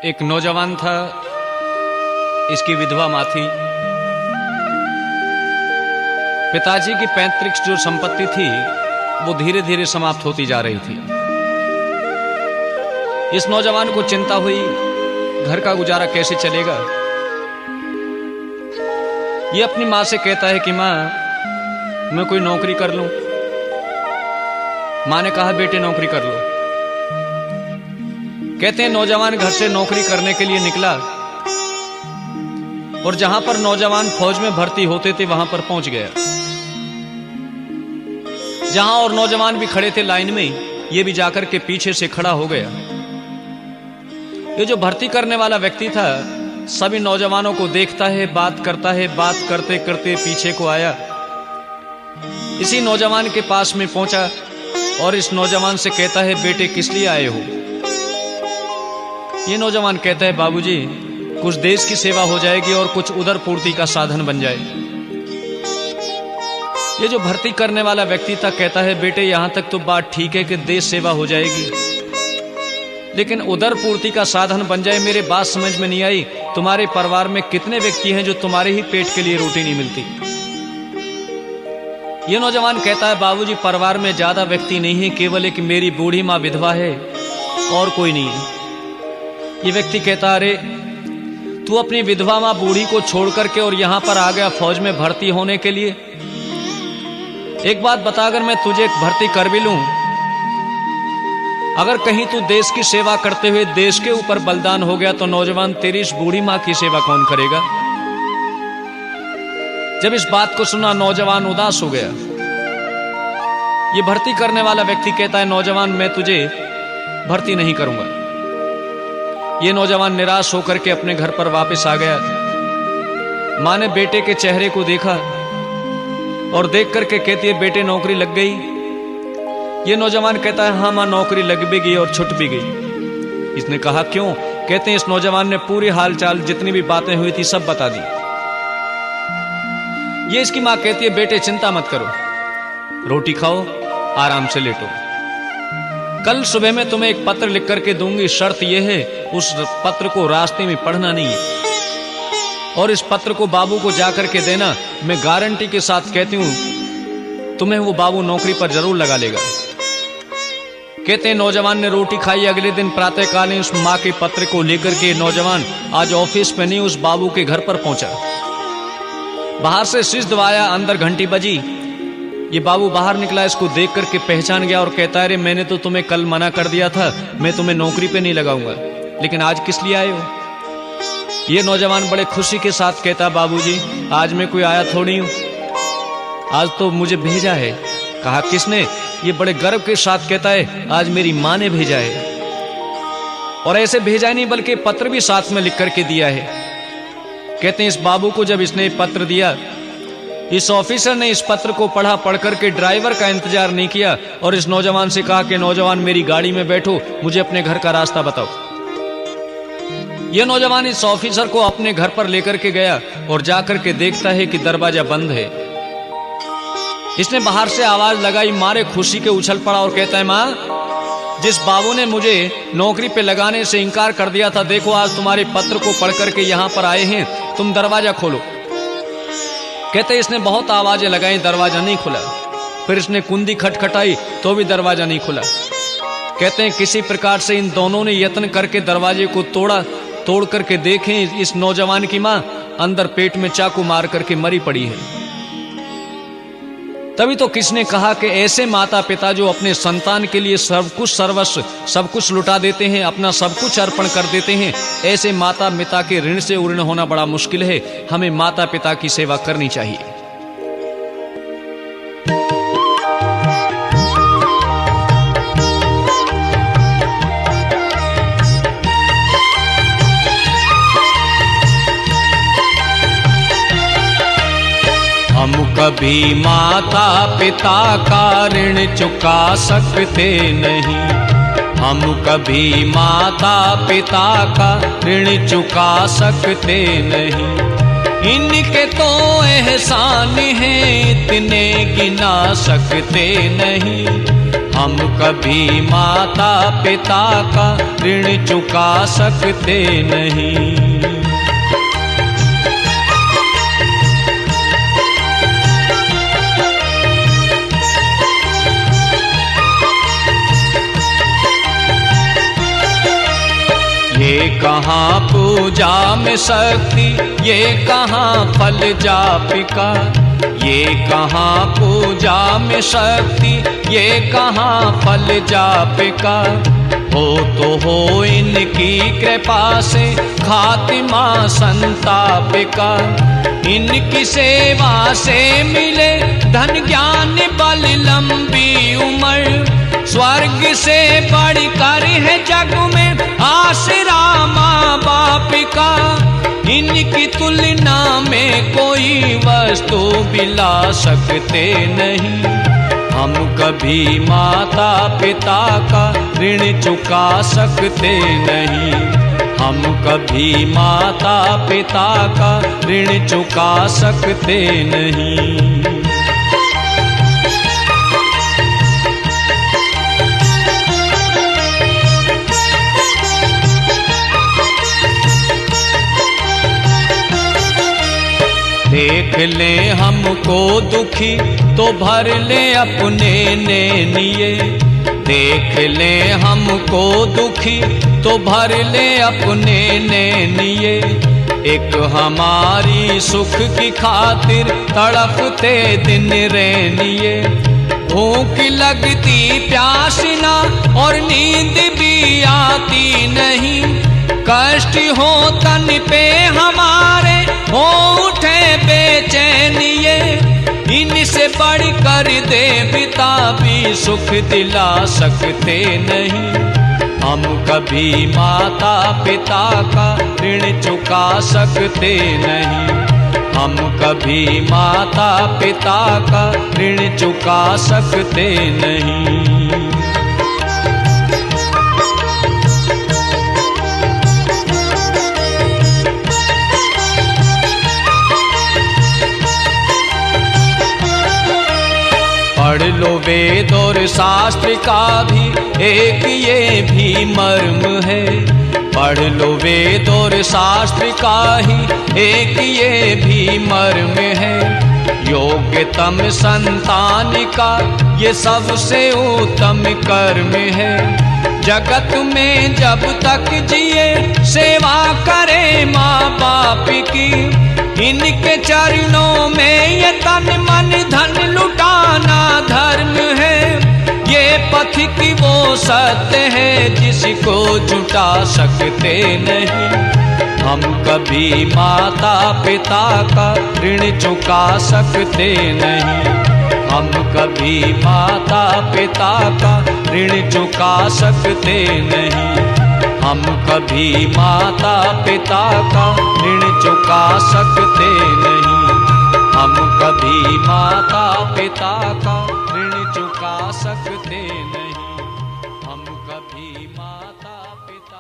एक नौजवान था, इसकी विधवा माँ थी। पिताजी की पैतृक जो संपत्ति थी वो धीरे धीरे समाप्त होती जा रही थी। इस नौजवान को चिंता हुई, घर का गुजारा कैसे चलेगा। ये अपनी माँ से कहता है कि माँ, मैं कोई नौकरी कर लूं। माँ ने कहा, बेटे नौकरी कर लो। कहते हैं नौजवान घर से नौकरी करने के लिए निकला और जहां पर नौजवान फौज में भर्ती होते थे वहां पर पहुंच गया। जहां और नौजवान भी खड़े थे लाइन में, ये भी जाकर के पीछे से खड़ा हो गया। ये जो भर्ती करने वाला व्यक्ति था, सभी नौजवानों को देखता है, बात करता है, बात करते करते पीछे को आया। इसी नौजवान के पास में पहुंचा और इस नौजवान से कहता है, बेटे किस लिए आए हो। ये नौजवान कहता है, बाबूजी कुछ देश की सेवा हो जाएगी और कुछ उदर पूर्ति का साधन बन जाए। ये जो भर्ती करने वाला व्यक्ति था कहता है, बेटे यहां तक तो बात ठीक है कि देश सेवा हो जाएगी, लेकिन उदर पूर्ति का साधन बन जाए, मेरे बात समझ में नहीं आई। तुम्हारे परिवार में कितने व्यक्ति हैं जो तुम्हारे ही पेट के लिए रोटी नहीं मिलती। ये नौजवान कहता है, बाबूजी परिवार में ज्यादा व्यक्ति नहीं है, केवल एक मेरी बूढ़ी माँ विधवा है और कोई नहीं है। ये व्यक्ति कहता, अरे तू अपनी विधवा माँ बूढ़ी को छोड़ करके और यहां पर आ गया फौज में भर्ती होने के लिए। एक बात बता, अगर मैं तुझे भर्ती कर भी लूं, अगर कहीं तू देश की सेवा करते हुए देश के ऊपर बलिदान हो गया तो नौजवान तेरी इस बूढ़ी माँ की सेवा कौन करेगा। जब इस बात को सुना नौजवान उदास हो गया। ये भर्ती करने वाला व्यक्ति कहता है, नौजवान मैं तुझे भर्ती नहीं करूंगा। ये नौजवान निराश होकर के अपने घर पर वापस आ गया। मां ने बेटे के चेहरे को देखा और देख करके कहती है, बेटे नौकरी लग गई। ये नौजवान कहता है, हाँ मां नौकरी लग भी गई और छुट भी गई। इसने कहा, क्यों। कहते हैं इस नौजवान ने पूरी हालचाल जितनी भी बातें हुई थी सब बता दी। ये इसकी मां कहती है, बेटे चिंता मत करो, रोटी खाओ, आराम से लेटो। कल सुबह में तुम्हें एक पत्र लिख करके दूंगी, शर्त यह है उस पत्र को रास्ते में पढ़ना नहीं है और इस पत्र को बाबू को जाकर के देना। मैं गारंटी के साथ कहती हूं तुम्हें वो बाबू नौकरी पर जरूर लगा लेगा। कहते हैं नौजवान ने रोटी खाई। अगले दिन प्रातःकालीन उस माँ के पत्र को लेकर के नौजवान आज ऑफिस में नहीं, उस बाबू के घर पर पहुंचा। बाहर से शीश दबाया, अंदर घंटी बजी। ये बाबू बाहर निकला, इसको देख करके पहचान गया और कहता है, अरे मैंने तो तुम्हें कल मना कर दिया था, मैं तुम्हें नौकरी पे नहीं लगाऊंगा, लेकिन आज किस लिए आए हो। ये नौजवान बड़े खुशी के साथ कहता, बाबूजी आज मैं कोई आया थोड़ी हूं, आज तो मुझे भेजा है। कहा, किसने। ये बड़े गर्व के साथ कहता है, आज मेरी माँ ने भेजा है। और ऐसे भेजा नहीं बल्कि पत्र भी साथ में लिख करके दिया है। कहते हैं इस बाबू को जब इसने पत्र दिया, इस ऑफिसर ने इस पत्र को पढ़ा, पढ़ करके ड्राइवर का इंतजार नहीं किया और इस नौजवान से कहा कि नौजवान मेरी गाड़ी में बैठो, मुझे अपने घर का रास्ता बताओ। यह नौजवान इस ऑफिसर को अपने घर पर लेकर के गया और जाकर के देखता है कि दरवाजा बंद है। इसने बाहर से आवाज लगाई, मारे खुशी के उछल पड़ा और कहता है, माँ जिस बाबू ने मुझे नौकरी पे लगाने से इनकार कर दिया था, देखो आज तुम्हारे पत्र को पढ़ करके यहां पर आए हैं, तुम दरवाजा खोलो। कहते इसने बहुत आवाजें लगाई, दरवाजा नहीं खुला। फिर इसने कुंडी खटखटाई तो भी दरवाजा नहीं खुला। कहते हैं किसी प्रकार से इन दोनों ने यत्न करके दरवाजे को तोड़ करके देखें, इस नौजवान की मां अंदर पेट में चाकू मार करके मरी पड़ी है। तभी तो किसने कहा कि ऐसे माता पिता जो अपने संतान के लिए सब कुछ सर्वस्व सब कुछ लुटा देते हैं, अपना सब कुछ अर्पण कर देते हैं, ऐसे माता पिता के ऋण से उऋण होना बड़ा मुश्किल है। हमें माता पिता की सेवा करनी चाहिए। हम कभी माता पिता का ऋण चुका सकते नहीं, हम कभी माता पिता का ऋण चुका सकते नहीं। इनके तो एहसान हैं इतने गिना सकते नहीं, हम कभी माता पिता का ऋण चुका सकते नहीं। ये कहाँ पूजा में शक्ति, ये कहाँ फल जापिका। ये कहाँ पूजा में शक्ति, ये कहाँ फल जापिका। हो तो हो इनकी कृपा से खातिमा संतापिका। इनकी सेवा से मिले धन ज्ञान बल लंबी उम्र। स्वर्ग से बढ़कर है जग में आसरा माँ बाप का। इनकी तुलना में कोई वस्तु बिला सकते नहीं। हम कभी माता पिता का ऋण चुका सकते नहीं। हम कभी माता पिता का ऋण चुका सकते नहीं। देख ले हमको दुखी तो भर ले अपने नैनिये। देख ले हमको दुखी तो भर ले अपने नैनिये। एक हमारी सुख की खातिर तड़पते दिन रैनिये। भूख लगती प्यास ना और नींद भी आती नहीं। कष्ट हो तन पे हमारे हो उठे बेचैनिये। इनसे बढ़कर देवता भी सुख दिला सकते नहीं। हम कभी माता पिता का ऋण चुका सकते नहीं। हम कभी माता पिता का ऋण चुका सकते नहीं। पढ़ लो वेद और शास्त्र का भी एक ये भी मर्म है। पढ़ लो वेद और शास्त्र का ही एक ये भी मर्म है। योग्यतम संतान का ये सबसे उत्तम कर्म है। जगत में जब तक जिए सेवा करे माँ बाप की। इनके चरणों में ये तन मन धन लुटाना धर्म है। ये पथिक वो सत्य है जिसको जुटा सकते नहीं। हम कभी माता पिता का ऋण चुका सकते नहीं। हम कभी माता पिता का ऋण चुका सकते नहीं। हम कभी माता पिता का ऋण चुका सकते नहीं। हम कभी माता पिता का ऋण चुका सकते नहीं। हम कभी माता पिता